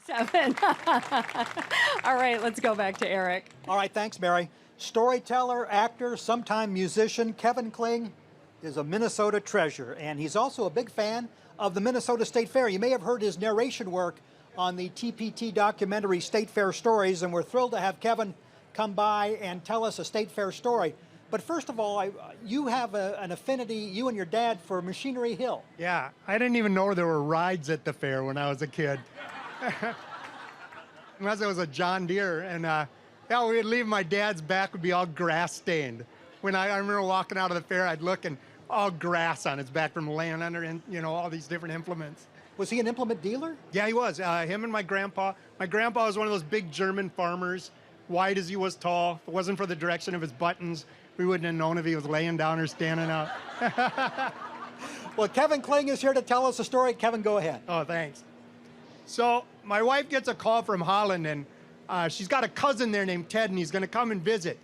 7. All right, let's go back to Eric. All right, thanks, Mary. Storyteller, actor, sometime musician, Kevin Kling is a Minnesota treasure, and he's also a big fan of the Minnesota State Fair. You may have heard his narration work on the TPT documentary State Fair Stories, and we're thrilled to have Kevin come by and tell us a State Fair story. But first of all, you have an affinity, you and your dad, for Machinery Hill. Yeah, I didn't even know there were rides at the fair when I was a kid. Unless it was a John Deere, and yeah, we'd leave, my dad's back would be all grass stained. When I remember walking out of the fair, I'd look and all grass on his back from laying under, and all these different implements. Was he an implement dealer? Yeah, he was. Him and my grandpa. My grandpa was one of those big German farmers, wide as he was tall. If it wasn't for the direction of his buttons, we wouldn't have known if he was laying down or standing up. Well, Kevin Kling is here to tell us a story. Kevin, go ahead. Oh, thanks. So my wife gets a call from Holland, and she's got a cousin there named Ted, and he's going to come and visit.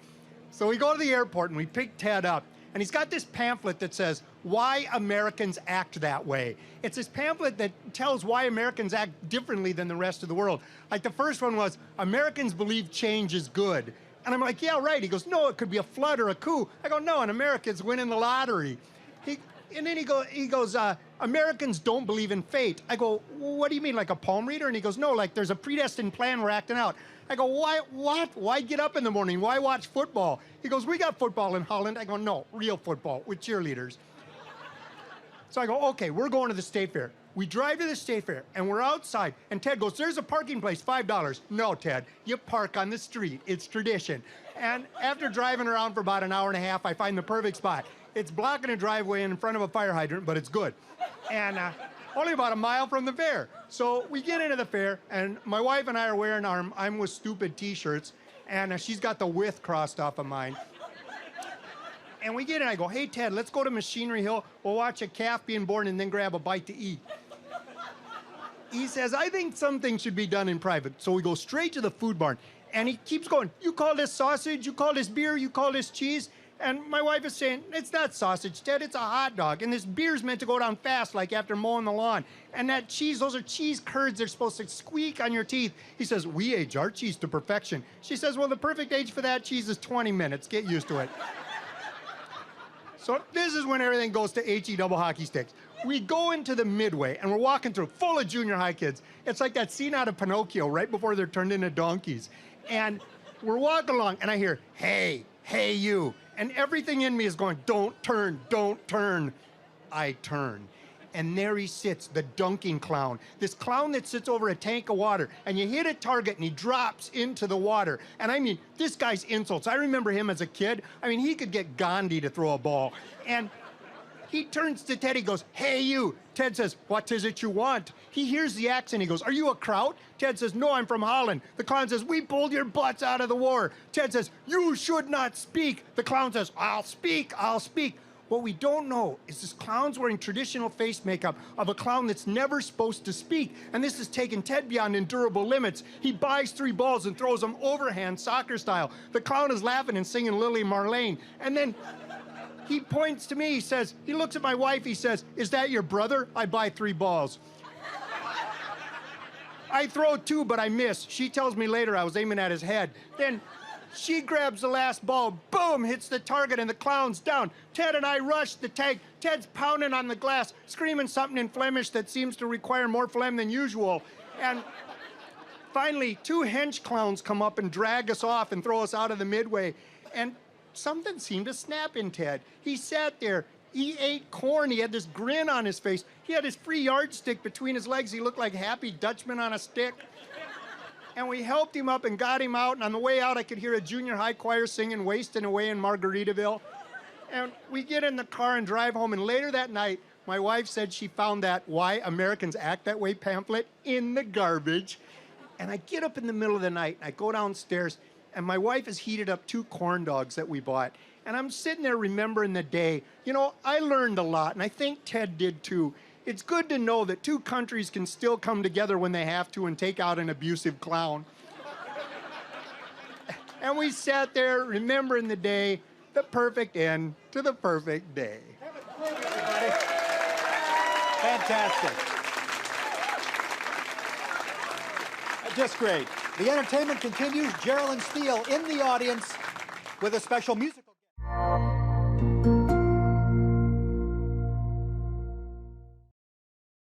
So we go to the airport, and we pick Ted up, and he's got this pamphlet that says, Why Americans Act That Way. It's this pamphlet that tells why Americans act differently than the rest of the world. Like the first one was, Americans believe change is good. And I'm like, yeah, right. He goes, no, it could be a flood or a coup. I go, no, an American's winning the lottery. And then he goes, Americans don't believe in fate. I go, well, what do you mean, like a palm reader? And he goes, no, like there's a predestined plan we're acting out. I go, why, what? Why get up in the morning? Why watch football? He goes, we got football in Holland. I go, no, real football with cheerleaders. So I go, okay, we're going to the State Fair. We drive to the State Fair, and we're outside, and Ted goes, there's a parking place, $5. No, Ted, you park on the street. It's tradition. And after driving around for about an hour and a half, I find the perfect spot. It's blocking a driveway in front of a fire hydrant, but it's good. And only about a mile from the fair. So we get into the fair, and my wife and I are wearing our I'm with stupid t-shirts, and she's got the with crossed off of mine. And we get in, I go, hey, Ted, let's go to Machinery Hill. We'll watch a calf being born and then grab a bite to eat. He says, I think something should be done in private. So we go straight to the food barn. And he keeps going, you call this sausage, you call this beer, you call this cheese. And my wife is saying, it's not sausage, Ted, it's a hot dog. And this beer's meant to go down fast, like after mowing the lawn. And that cheese, those are cheese curds. They're supposed to squeak on your teeth. He says, we age our cheese to perfection. She says, well, the perfect age for that cheese is 20 minutes. Get used to it. So this is when everything goes to HE double hockey sticks. We go into the Midway, and we're walking through, full of junior high kids. It's like that scene out of Pinocchio, right before they're turned into donkeys. And we're walking along, and I hear, hey, hey, you. And everything in me is going, don't turn, don't turn. I turn. And there he sits, the dunking clown. This clown that sits over a tank of water, and you hit a target, and he drops into the water. And I mean, this guy's insults. I remember him as a kid. I mean, he could get Gandhi to throw a ball. And he turns to Ted, he goes, hey, you. Ted says, what is it you want? He hears the accent, he goes, are you a Kraut? Ted says, no, I'm from Holland. The clown says, we pulled your butts out of the war. Ted says, you should not speak. The clown says, I'll speak, I'll speak. What we don't know is this clown's wearing traditional face makeup of a clown that's never supposed to speak. And this has taken Ted beyond endurable limits. He buys 3 balls and throws them overhand soccer style. The clown is laughing and singing Lily Marlene. And then he points to me, he says, he looks at my wife, he says, is that your brother? I buy 3 balls. I throw 2, but I miss. She tells me later I was aiming at his head. Then she grabs the last ball, boom, hits the target, and the clown's down. Ted and I rush the tank. Ted's pounding on the glass, screaming something in Flemish that seems to require more phlegm than usual. And finally, 2 hench clowns come up and drag us off and throw us out of the Midway. And something seemed to snap in Ted. He sat there. He ate corn. He had this grin on his face. He had his free yardstick between his legs. He looked like Happy Dutchman on a stick. And we helped him up and got him out. And on the way out, I could hear a junior high choir singing Wasting Away in Margaritaville. And we get in the car and drive home. And later that night, my wife said she found that Why Americans Act That Way pamphlet in the garbage. And I get up in the middle of the night, and I go downstairs, and my wife has heated up 2 corn dogs that we bought. And I'm sitting there remembering the day. You know, I learned a lot, and I think Ted did too. It's good to know that 2 countries can still come together when they have to and take out an abusive clown. And we sat there remembering the day, the perfect end to the perfect day. Everybody. Fantastic. just great. The entertainment continues. Geraldine Steele in the audience with a special musical.